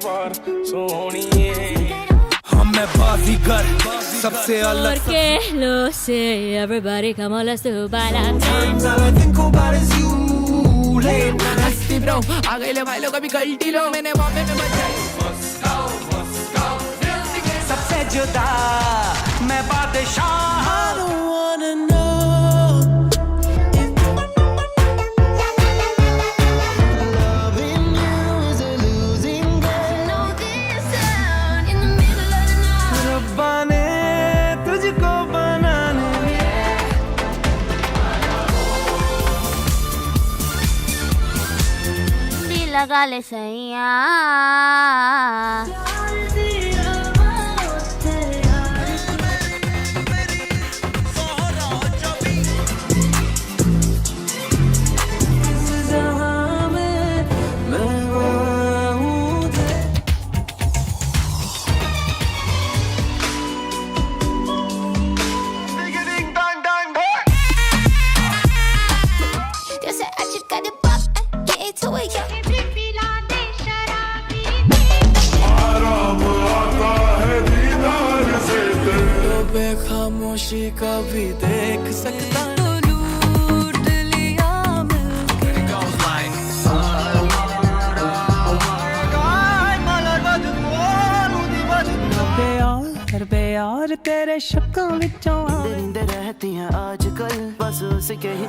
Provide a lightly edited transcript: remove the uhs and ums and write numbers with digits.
बार सोनिए हम मैं बाजीगर सबसे अलग Porque lo sé, everybody come on, let's do bailar. Times all I think about is you. Late night nasty bro, आ गए ले भाई लोग अभी गलती लो मैंने बॉम्बे में बजाई सबसे जुदा मैं बादशाह I don't wanna know रब्बा ने तुझको बनाने दिल लगा ले सैया खामोशी का भी देख सकता प्यार तेरे शक्कों विचों रहती हैं आजकल बस उसे के ही